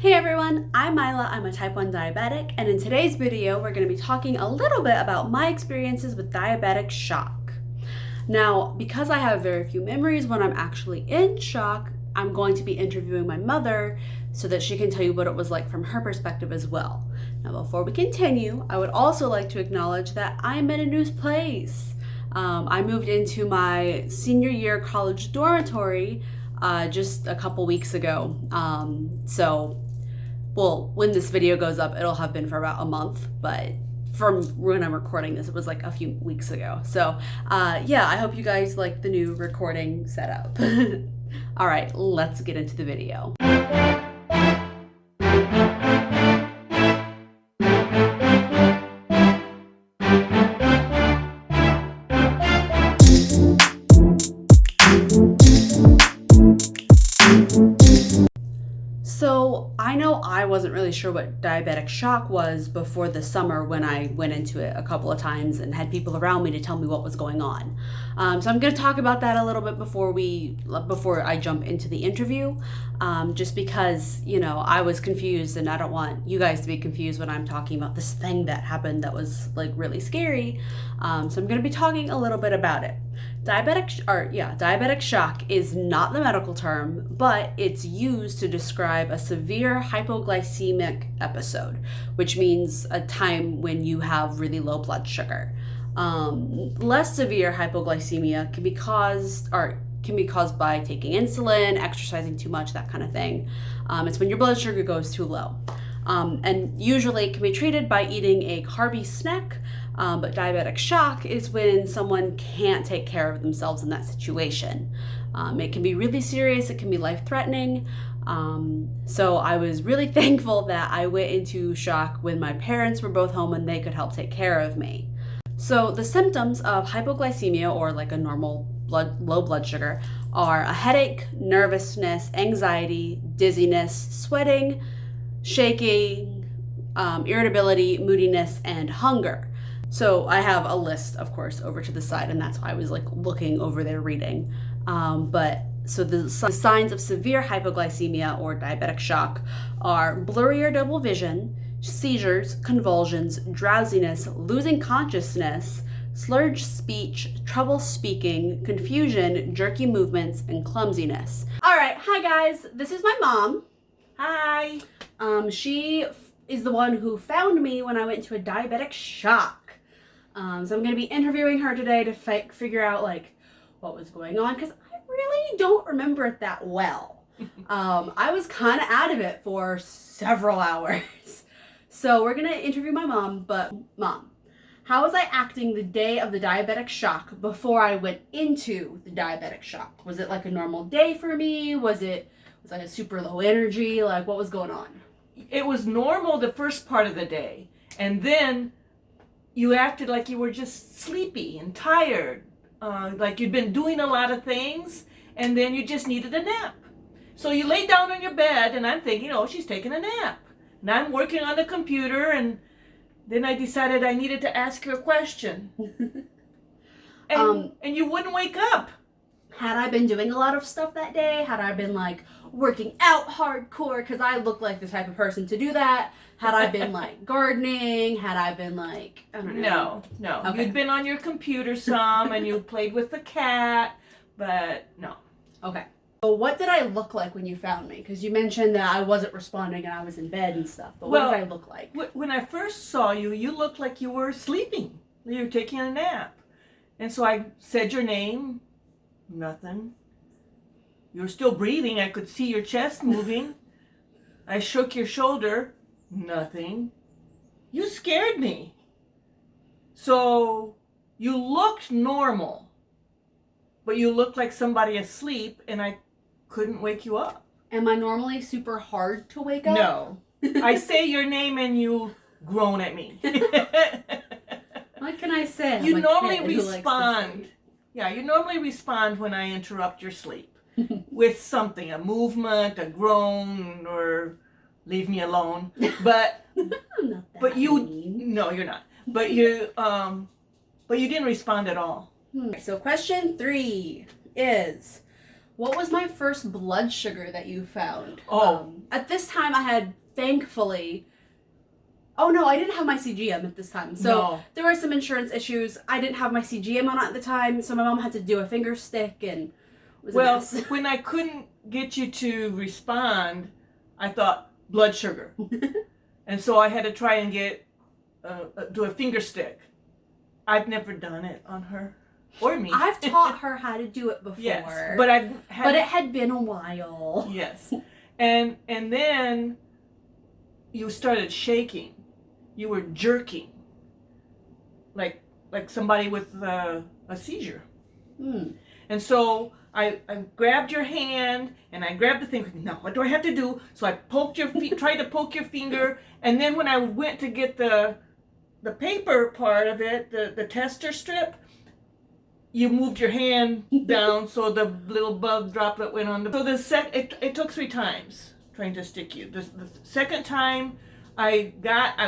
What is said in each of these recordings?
Hey everyone, I'm Mila, I'm a type 1 diabetic, and in today's video we're going to be talking a little bit about my experiences with diabetic shock. Now, because I have very few memories when I'm actually in shock, I'm going to be interviewing my mother so that she can tell you what it was like from her perspective as well. Now, before we continue, I would also like to acknowledge that I'm in a new place. I moved into my senior year college dormitory just a couple weeks ago. Well, when this video goes up, it'll have been for about a month, but from when I'm recording this, it was like a few weeks ago. So yeah, I hope you guys like the new recording setup. All right, let's get into the video. So I know I wasn't really sure what diabetic shock was before the summer when I went into it a couple of times and had people around me to tell me what was going on. So I'm going to talk about that a little bit before I jump into the interview, just because, you know, I was confused and I don't want you guys to be confused when I'm talking about this thing that happened that was like really scary. So I'm going to be talking a little bit about it. Diabetic shock is not the medical term, but it's used to describe a severe hypoglycemic episode, which means a time when you have really low blood sugar. Less severe hypoglycemia can be caused by taking insulin, exercising too much, that kind of thing. It's when your blood sugar goes too low. And usually it can be treated by eating a carby snack. But diabetic shock is when someone can't take care of themselves in that situation. It can be really serious, it can be life-threatening. So I was really thankful that I went into shock when my parents were both home and they could help take care of me. So the symptoms of hypoglycemia, or like a normal low blood sugar, are a headache, nervousness, anxiety, dizziness, sweating, shaking, irritability, moodiness, and hunger. So I have a list, of course, over to the side, and that's why I was like looking over there reading. So the signs of severe hypoglycemia or diabetic shock are blurry or double vision, seizures, convulsions, drowsiness, losing consciousness, slurred speech, trouble speaking, confusion, jerky movements, and clumsiness. All right, hi guys, this is my mom. Hi. She is the one who found me when I went into a diabetic shock. So I'm going to be interviewing her today to figure out like what was going on, because I really don't remember it that well. I was kind of out of it for several hours. So we're going to interview my mom, but Mom, how was I acting the day of the diabetic shock before I went into the diabetic shock? Was it like a normal day for me? Was I a super low energy? Like, what was going on? It was normal the first part of the day, and then you acted like you were just sleepy and tired, like you'd been doing a lot of things, and then you just needed a nap. So you lay down on your bed, and I'm thinking, oh, she's taking a nap. And I'm working on the computer, and then I decided I needed to ask her a question. And you wouldn't wake up. Had I been doing a lot of stuff that day? Had I been like working out hardcore? Because I look like the type of person to do that. Had I been like gardening? Had I been like, I don't know. No. Okay. You'd been on your computer some and you played with the cat, but no. Okay. So what did I look like when you found me? Because you mentioned that I wasn't responding and I was in bed and stuff. But what did I look like? When I first saw you, you looked like you were sleeping. You were taking a nap. And so I said your name. Nothing. You were still breathing. I could see your chest moving. I shook your shoulder. Nothing. You scared me. So you looked normal, but you looked like somebody asleep, and I couldn't wake you up. Am I normally super hard to wake up? No. I say your name and you groan at me. What can I say? You normally respond. Yeah, you normally respond when I interrupt your sleep with something, a movement, a groan, or leave me alone. But no, you're not. But you didn't respond at all. So question 3 is, What was my first blood sugar that you found? Oh. At this time, I had, thankfully... Oh, no, I didn't have my CGM at this time. So No. there were some insurance issues. I didn't have my CGM on at the time, so my mom had to do a finger stick, and it was a mess. When I couldn't get you to respond, I thought blood sugar. And so I had to try and do a finger stick. I've never done it on her or me. I've taught her how to do it before. Yes, but it but had been a while. Yes. And then you started shaking. You were jerking. Like somebody with a seizure. And so I grabbed your hand and I grabbed the thing. Now, what do I have to do? So I poked your tried to poke your finger, and then when I went to get the paper part of it, the tester strip, you moved your hand down so the little bug droplet went on the. So it took 3 times trying to stick you. The second time I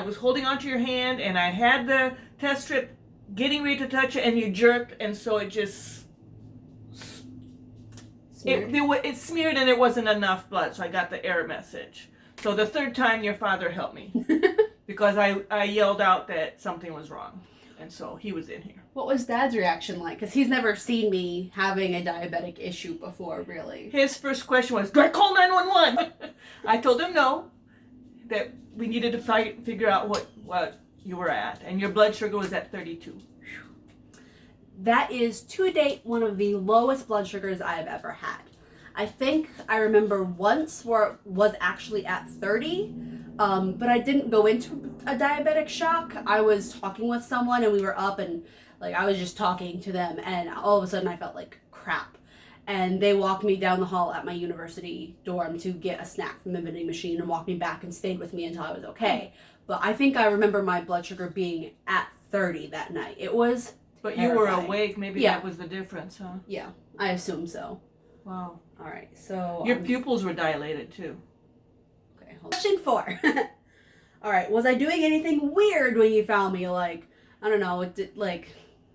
was holding onto your hand and I had the test strip getting ready to touch it, and you jerked, and so it just it smeared and there wasn't enough blood, so I got the error message. So the third time your father helped me because I yelled out that something was wrong, and so he was in here. What was Dad's reaction like? Because he's never seen me having a diabetic issue before, really. His first question was, do I call 911? I told him no, that we needed to figure out what you were at, and your blood sugar was at 32. That is, to date, one of the lowest blood sugars I have ever had. I think I remember once where it was actually at 30, but I didn't go into a diabetic shock. I was talking with someone and we were up and I was just talking to them, and all of a sudden I felt like crap. And they walked me down the hall at my university dorm to get a snack from the vending machine and walked me back and stayed with me until I was okay. But I think I remember my blood sugar being at 30 that night. It was But terrifying. You were awake. Maybe that was the difference, huh? Yeah, I assume so. Wow. All right, so... Your pupils were dilated, too. Okay, hold on. Question 4. All right, was I doing anything weird when you found me? I don't know,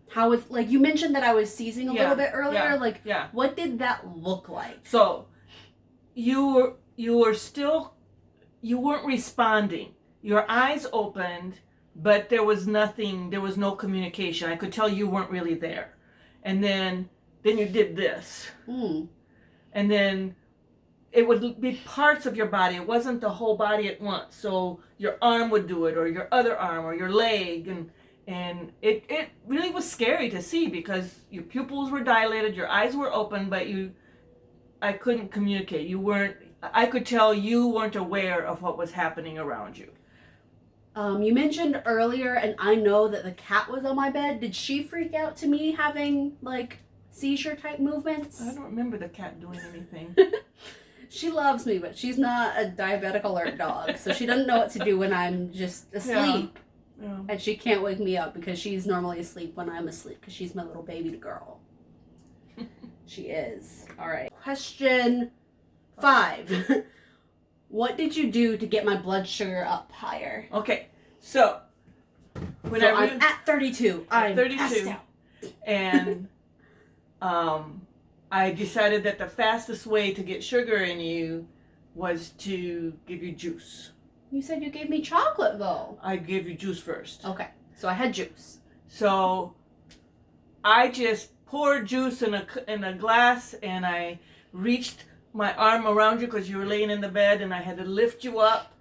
how was, you mentioned that I was seizing a little bit earlier. What did that look like? So, you weren't responding. Your eyes opened, but there was no communication. I could tell you weren't really there. And then you did this. And then it would be parts of your body. It wasn't the whole body at once. So your arm would do it, or your other arm, or your leg, and it really was scary to see because your pupils were dilated, your eyes were open, but I couldn't communicate. I could tell you weren't aware of what was happening around you. You mentioned earlier, and I know that the cat was on my bed. Did she freak out to me having, seizure type movements? I don't remember the cat doing anything. She loves me, but she's not a diabetic alert dog, so she doesn't know what to do when I'm just asleep. Yeah. And she can't wake me up because she's normally asleep when I'm asleep because she's my little baby girl. She is. All right. Question 5. What did you do to get my blood sugar up higher? Okay, so I'm at 32. I'm 32, passed out. And I decided that the fastest way to get sugar in you was to give you juice. You said you gave me chocolate, though. I gave you juice first. Okay, so I had juice. So I just poured juice in a glass, and I reached my arm around you because you were laying in the bed, and I had to lift you up.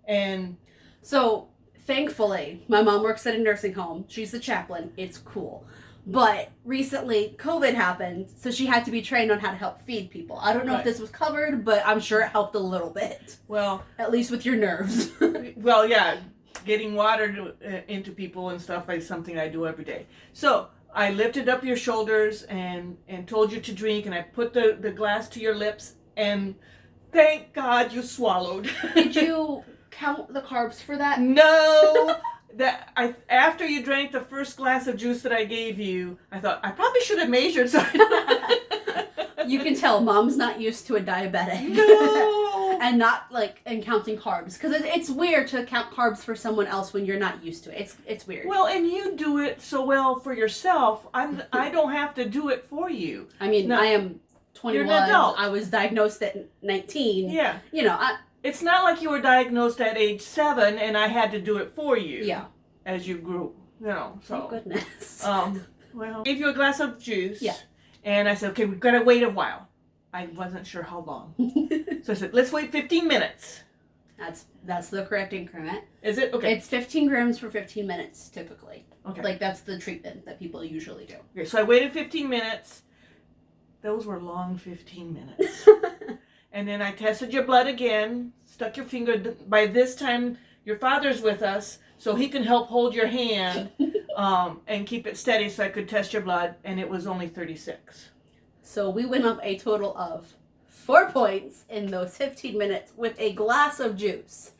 And so thankfully, my mom works at a nursing home. She's the chaplain. It's cool. But recently, COVID happened, so she had to be trained on how to help feed people. I don't know if this was covered, but I'm sure it helped a little bit. Well, at least with your nerves. Well, yeah, getting water into people and stuff is something I do every day. So I lifted up your shoulders and told you to drink, and I put the glass to your lips, and thank God you swallowed. Did you count the carbs for that? No. After you drank the first glass of juice that I gave you, I thought I probably should have measured something. You can tell Mom's not used to a diabetic. No. And not and counting carbs, because it's weird to count carbs for someone else when you're not used to it. It's weird. Well, and you do it so well for yourself. I don't have to do it for you. I mean, I am 21. You're an adult. I was diagnosed at 19. Yeah. You know, It's not like you were diagnosed at age 7 and I had to do it for you. Yeah. As you grew, you know. So. Thank goodness. Well, I gave you a glass of juice. Yeah. And I said, okay, we've got to wait a while. I wasn't sure how long. So I said, let's wait 15 minutes. That's the correct increment. Is it? Okay. It's 15 grams for 15 minutes, typically. Okay. Like, that's the treatment that people usually do. Okay, so I waited 15 minutes. Those were long 15 minutes. And then I tested your blood again, stuck your finger. By this time, your father's with us, so he can help hold your hand and keep it steady so I could test your blood, and it was only 36. So we went up a total of 4 points in those 15 minutes with a glass of juice.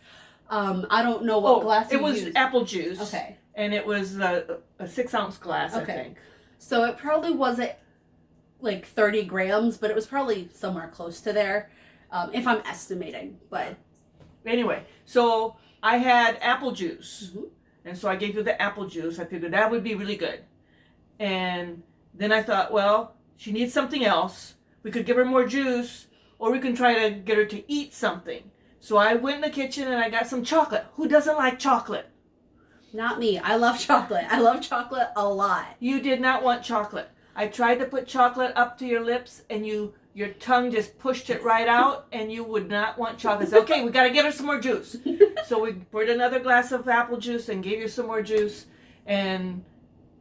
I don't know what glass you used. It was apple juice. Okay. And it was a 6-ounce glass, I think. So it probably wasn't like 30 grams, but it was probably somewhere close to there, if I'm estimating. But anyway, so I had apple juice. Mm-hmm. And so I gave you the apple juice. I figured that would be really good. And then I thought, well, she needs something else. We could give her more juice, or we can try to get her to eat something. So I went in the kitchen and I got some chocolate. Who doesn't like chocolate? Not me. I love chocolate. I love chocolate a lot. You did not want chocolate. I tried to put chocolate up to your lips, and your tongue just pushed it right out, and you would not want chocolate. I said, okay, we got to get her some more juice. So we poured another glass of apple juice and gave you some more juice, and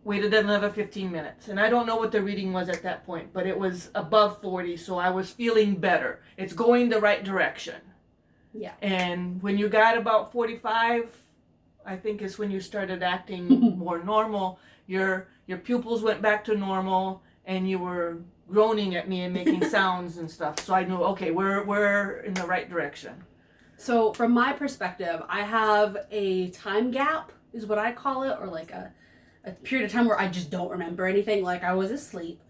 waited another 15 minutes. And I don't know what the reading was at that point, but it was above 40, so I was feeling better. It's going the right direction. Yeah. And when you got about 45, I think is when you started acting more normal. Your pupils went back to normal, and you were groaning at me and making sounds and stuff. So I knew, okay, we're in the right direction. So from my perspective, I have a time gap, is what I call it, or like a period of time where I just don't remember anything. Like I was asleep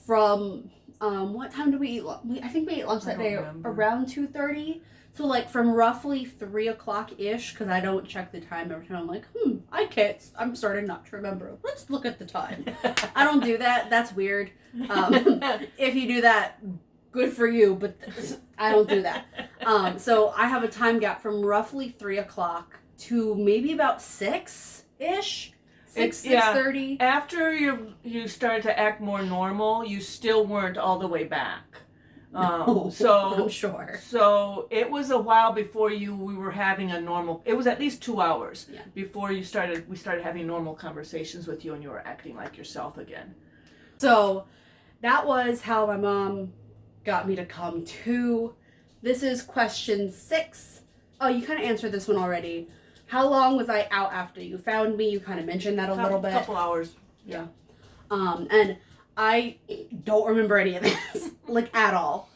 from what time did we eat? I think we ate lunch that day around 2:30. So like from roughly 3 o'clock ish, because I don't check the time every time. I'm like, I'm starting not to remember. Let's look at the time. I don't do that. That's weird. If you do that, good for you, but I don't do that. So I have a time gap from roughly 3 o'clock to maybe about 6 ish. 6:30. After you started to act more normal, you still weren't all the way back. So I'm sure. So it was a while before we were having a normal. It was at least 2 hours before we started having normal conversations with you, and you were acting like yourself again. So that was how my mom got me to come to. This is question 6. Oh, you kind of answered this one already. How long was I out after you found me? You kind of mentioned that a little bit. A couple hours. Yeah. And I don't remember any of this, like, at all.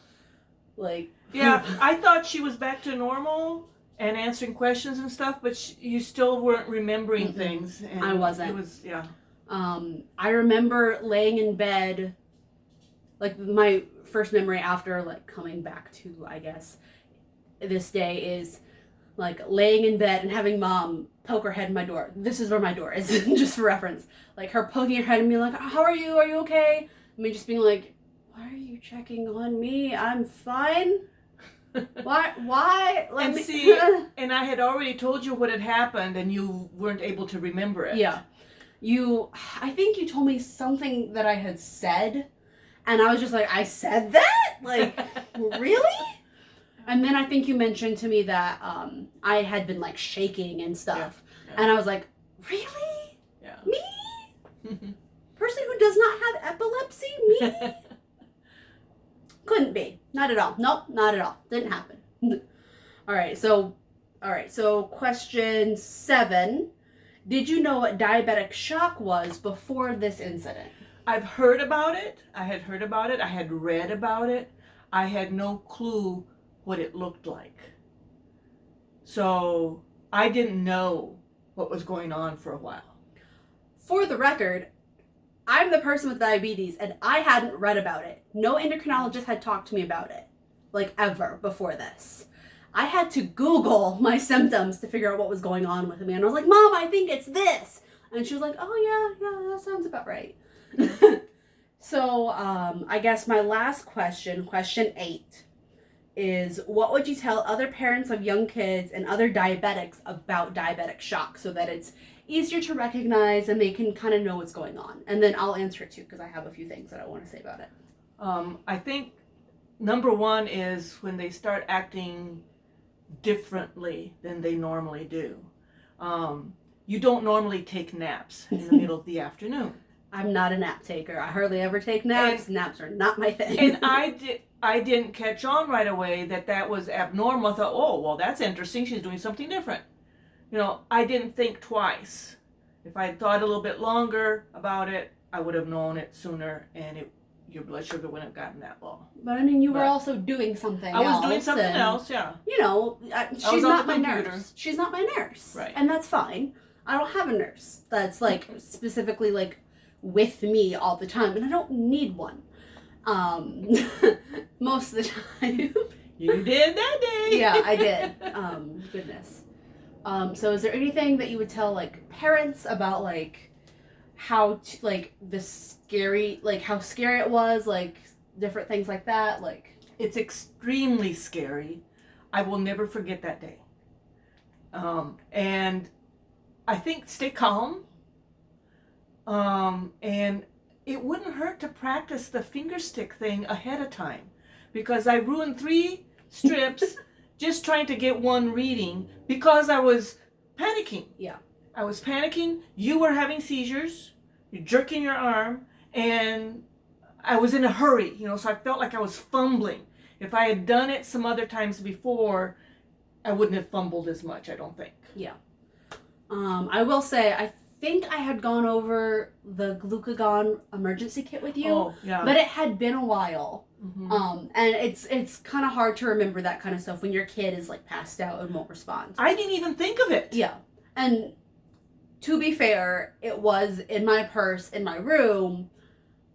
Like. Yeah, I thought she was back to normal and answering questions and stuff, but you still weren't remembering things. And I wasn't. It was, yeah. I remember laying in bed, like, my first memory after, like, coming back to, I guess, this day is, like, laying in bed and having Mom poke her head in my door. This is where my door is, just for reference. Like, her poking her head and being like, how are you? Are you okay? Me just being like, why are you checking on me? I'm fine. Why? And see, and I had already told you what had happened, and you weren't able to remember it. Yeah. I think you told me something that I had said, and I was just like, I said that? Like, really? And then I think you mentioned to me that I had been, like, shaking and stuff. Yeah. And I was like, really? Yeah. Me? Person who does not have epilepsy? Me? Couldn't be. Not at all. Nope, not at all. Didn't happen. All right, so question 7. Did you know what diabetic shock was before this incident? I've heard about it. I had heard about it. I had read about it. I had no clue what it looked like. So I didn't know what was going on for a while. For the record, I'm the person with diabetes, and I hadn't read about it. No endocrinologist had talked to me about it, like, ever before this. I had to Google my symptoms to figure out what was going on with me. And I was like, Mom, I think it's this. And she was like, oh, yeah, that sounds about right. So, I guess my last question, question 8, is what would you tell other parents of young kids and other diabetics about diabetic shock so that it's easier to recognize and they can kind of know what's going on? And then I'll answer it too because I have a few things that I want to say about it. I think number one is when they start acting differently than they normally do. You don't normally take naps in the middle of the afternoon. I'm not a nap taker. I hardly ever take naps. Naps are not my thing. And I didn't catch on right away that was abnormal. I thought, oh, well, that's interesting. She's doing something different. I didn't think twice. If I had thought a little bit longer about it, I would have known it sooner, and your blood sugar wouldn't have gotten that low. But I mean, you were also doing something else. I was doing something else, yeah. She's not my nurse. She's not my nurse. Right. And that's fine. I don't have a nurse that's like specifically like with me all the time, and I don't need one. Most of the time. You did that day. Yeah, I did. Goodness. So is there anything that you would tell like parents about like how to, like how scary it was, like different things like that? Like, it's extremely scary. I will never forget that day. And I think stay calm. And it wouldn't hurt to practice the finger stick thing ahead of time, because I ruined 3 strips just trying to get one reading because I was panicking. Yeah. I was panicking. You were having seizures. You're jerking your arm. And I was in a hurry, so I felt like I was fumbling. If I had done it some other times before, I wouldn't have fumbled as much, I don't think. Yeah. I will say, I think I had gone over the glucagon emergency kit with you. Oh, yeah. But it had been a while. Mm-hmm. And it's kind of hard to remember that kind of stuff when your kid is like passed out and won't respond. I didn't even think of it. Yeah. And to be fair, it was in my purse in my room,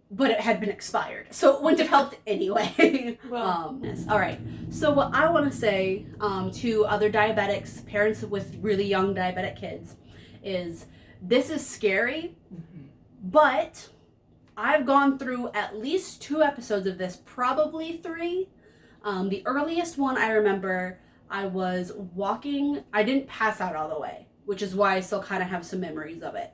but it had been expired, so it wouldn't have helped anyway. Well, All right. So what I want to say to other diabetics, parents with really young diabetic kids, is this is scary, but I've gone through at least 2 episodes of this, probably 3. The earliest one I remember, I was walking. I didn't pass out all the way, which is why I still kind of have some memories of it.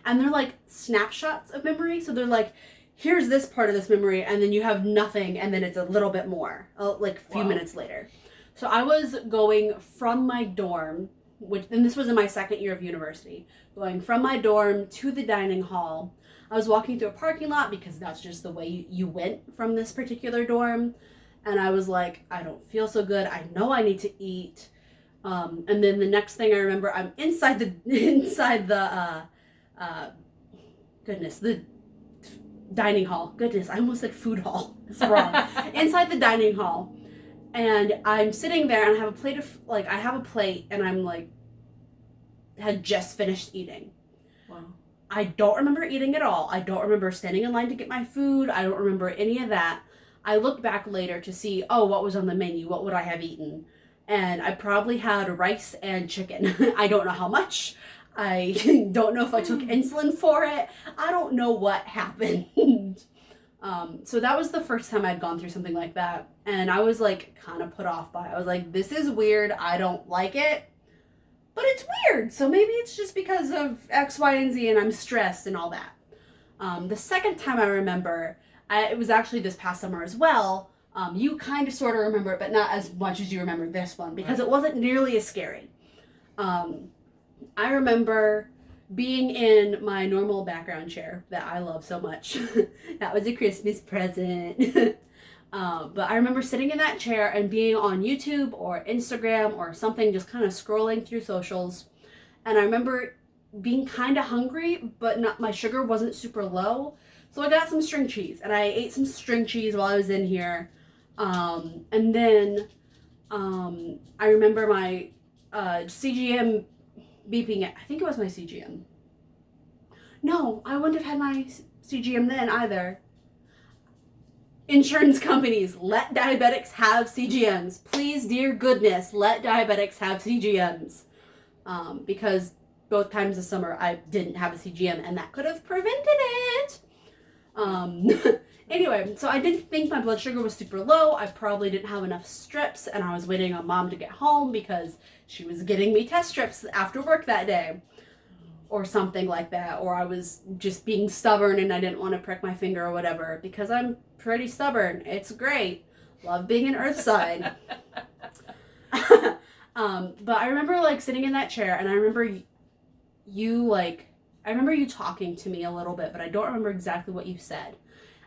And they're like snapshots of memory. So they're like, here's this part of this memory, and then you have nothing, and then it's a little bit more, like a few minutes later. So I was going from my dorm, and this was in my 2nd year of university, going from my dorm to the dining hall. I was walking through a parking lot because that's just the way you went from this particular dorm. And I was like, I don't feel so good. I know I need to eat. And then the next thing I remember, I'm inside the dining hall. Goodness, I almost said food hall. It's wrong. Inside the dining hall. And I'm sitting there and I have a plate and I'm like, had just finished eating. Wow. I don't remember eating at all. I don't remember standing in line to get my food. I don't remember any of that. I looked back later to see, what was on the menu? What would I have eaten? And I probably had rice and chicken. I don't know how much. I don't know if I took insulin for it. I don't know what happened. So that was the first time I'd gone through something like that. And I was like kind of put off by it. I was like, this is weird. I don't like it. But it's weird. So maybe it's just because of X, Y, and Z and I'm stressed and all that. The second time I remember, it was actually this past summer as well. You kind of sort of remember it, but not as much as you remember this one because it wasn't nearly as scary. I remember being in my normal background chair that I love so much. That was a Christmas present. But I remember sitting in that chair and being on YouTube or Instagram or something, just kind of scrolling through socials. And I remember being kind of hungry, but my sugar wasn't super low. So I got some string cheese and I ate some string cheese while I was in here. And then I remember my CGM beeping. I think it was my CGM. No, I wouldn't have had my CGM then either. Insurance companies, let diabetics have CGMs. Please, dear goodness, let diabetics have CGMs. Because both times this summer I didn't have a CGM and that could have prevented it. Um, anyway, so I didn't think my blood sugar was super low. I probably didn't have enough strips, and I was waiting on Mom to get home because she was getting me test strips after work that day, or something like that. Or I was just being stubborn and I didn't want to prick my finger or whatever, because I'm pretty stubborn. It's great. Love being an earth sign. But I remember like sitting in that chair, and I remember you talking to me a little bit, but I don't remember exactly what you said.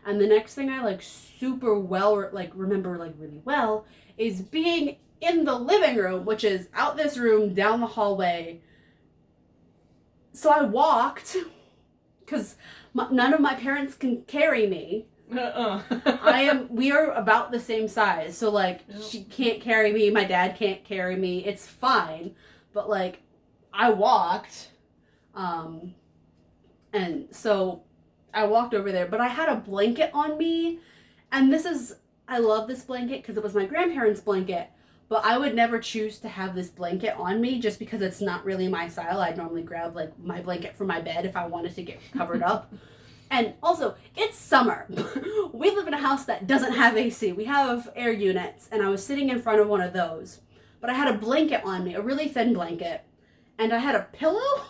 And the next thing I like super well like remember like really well is being in the living room, which is out this room down the hallway. So I walked because none of my parents can carry me. We are about the same size, so like she can't carry me, my dad can't carry me, it's fine. But like I walked, and so I walked over there, but I had a blanket on me, and I love this blanket because it was my grandparents' blanket, but I would never choose to have this blanket on me just because it's not really my style. I'd normally grab like my blanket from my bed if I wanted to get covered up. And also, it's summer. We live in a house that doesn't have AC. We have air units, and I was sitting in front of one of those. But I had a blanket on me, a really thin blanket, and I had a pillow.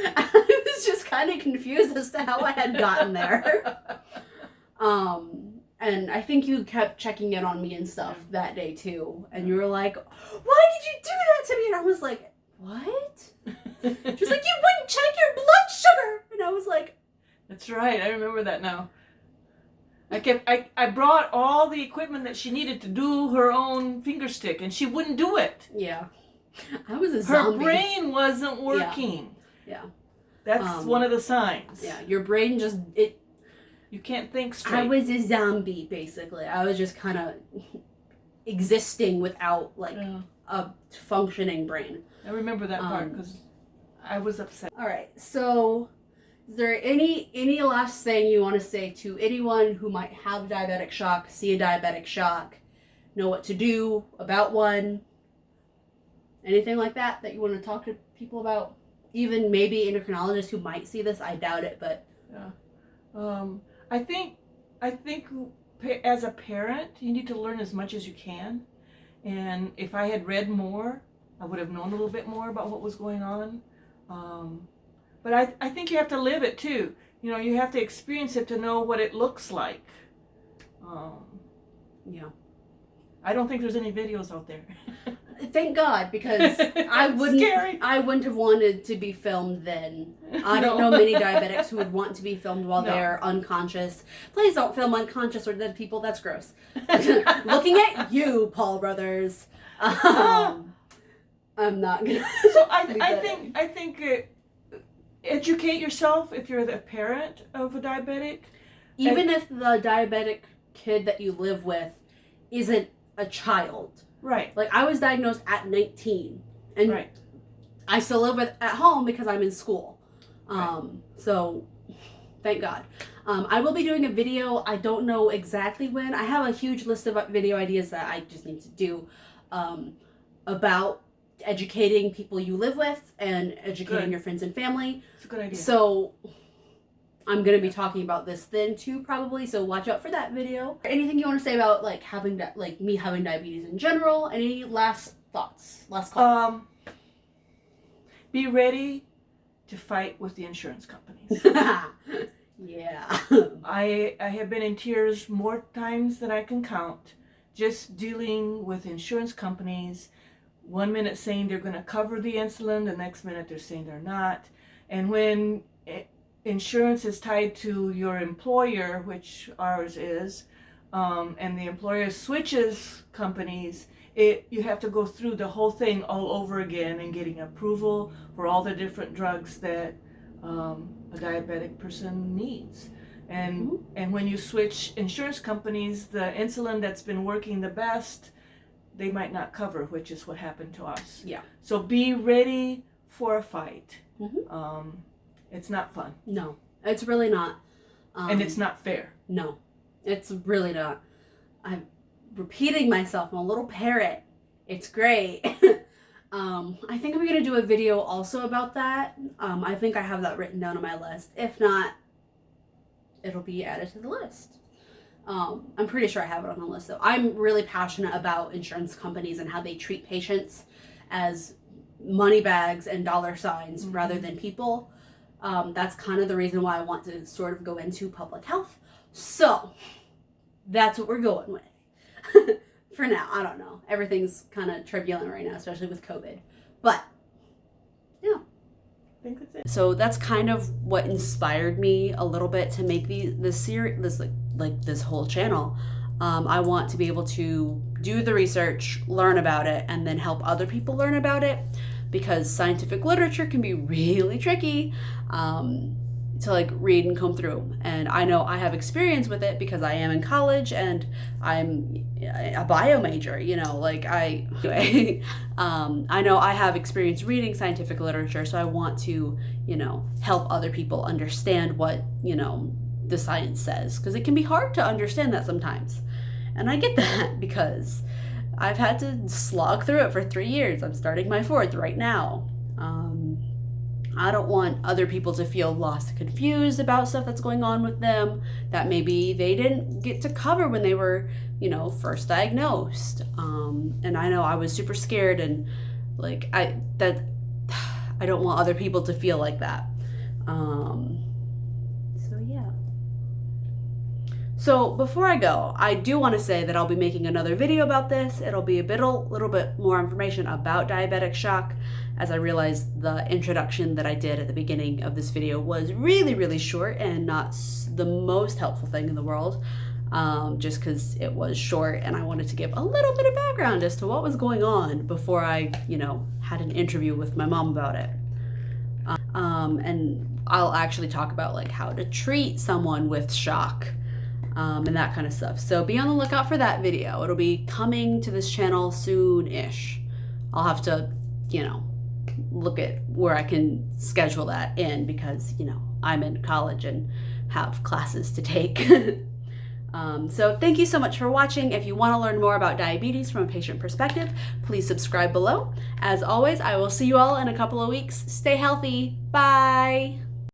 I was just kind of confused as to how I had gotten there. And I think you kept checking in on me and stuff that day too. And you were like, "Why did you do that to me?" And I was like, "What?" She was like, "You wouldn't check your blood sugar." And I was like, that's right. I remember that now. I brought all the equipment that she needed to do her own finger stick, and she wouldn't do it. yeah. I was a zombie. Her brain wasn't working. Yeah. That's one of the signs. Yeah, your brain just, you can't think straight. I was a zombie, basically. I was just kind of existing without, like, a functioning brain. I remember that part because I was upset. All right, so is there any last thing you want to say to anyone who might have diabetic shock, see a diabetic shock, know what to do about one? Anything like that you want to talk to people about? Even maybe endocrinologists who might see this. I doubt it, but yeah. I think as a parent, you need to learn as much as you can. And if I had read more, I would have known a little bit more about what was going on. But I think you have to live it too. You know, you have to experience it to know what it looks like. Yeah. I don't think there's any videos out there. Thank God, because I wouldn't have wanted to be filmed then. I don't know many diabetics who would want to be filmed while they're unconscious. Please don't film unconscious or dead people. That's gross. Looking at you, Paul Brothers. I'm not gonna. So I think educate yourself if you're the parent of a diabetic. Even if the diabetic kid that you live with isn't a child. Right. Like, I was diagnosed at 19. And right. I still live at home because I'm in school. So, thank God. I will be doing a video. I don't know exactly when. I have a huge list of video ideas that I just need to do about educating people you live with and educating your friends and family. It's a good idea. So I'm going to be talking about this then too, probably. So watch out for that video. Anything you want to say about like me having diabetes in general? Any last thoughts? Last call. Be ready to fight with the insurance companies. Yeah. I have been in tears more times than I can count, just dealing with insurance companies. 1 minute saying they're going to cover the insulin, the next minute they're saying they're not. And when insurance is tied to your employer, which ours is, and the employer switches companies, you have to go through the whole thing all over again and getting approval for all the different drugs that a diabetic person needs. And when you switch insurance companies, the insulin that's been working the best, they might not cover, which is what happened to us. Yeah. So be ready for a fight. Mm-hmm. It's not fun. No, it's really not. And it's not fair. No, it's really not. I'm repeating myself. I'm a little parrot. It's great. I think I'm going to do a video also about that. I think I have that written down on my list. If not, it'll be added to the list. I'm pretty sure I have it on the list though. I'm really passionate about insurance companies and how they treat patients as money bags and dollar signs rather than people. That's kind of the reason why I want to sort of go into public health. So that's what we're going with. For now, I don't know. Everything's kind of turbulent right now, especially with COVID. But yeah. I think that's it. So that's kind of what inspired me a little bit to make this series, this whole channel. I want to be able to do the research, learn about it, and then help other people learn about it, because scientific literature can be really tricky to like read and comb through. And I know I have experience with it because I am in college and I'm a bio major, you know, like I know I have experience reading scientific literature, so I want to, you know, help other people understand what, you know, the science says, because it can be hard to understand that sometimes. And I get that because I've had to slog through it for 3 years. I'm starting my 4th right now. I don't want other people to feel lost and confused about stuff that's going on with them that maybe they didn't get to cover when they were, you know, first diagnosed. And I know I was super scared, and like I don't want other people to feel like that. So yeah. So before I go, I do want to say that I'll be making another video about this. It'll be a little bit more information about diabetic shock, as I realized the introduction that I did at the beginning of this video was really short and not the most helpful thing in the world, just because it was short and I wanted to give a little bit of background as to what was going on before I, you know, had an interview with my mom about it. And I'll actually talk about like how to treat someone with shock, and that kind of stuff. So be on the lookout for that video. It'll be coming to this channel soon-ish. I'll have to, you know, look at where I can schedule that in, because, you know, I'm in college and have classes to take. So thank you so much for watching. If you want to learn more about diabetes from a patient perspective, please subscribe below. As always, I will see you all in a couple of weeks. Stay healthy. Bye.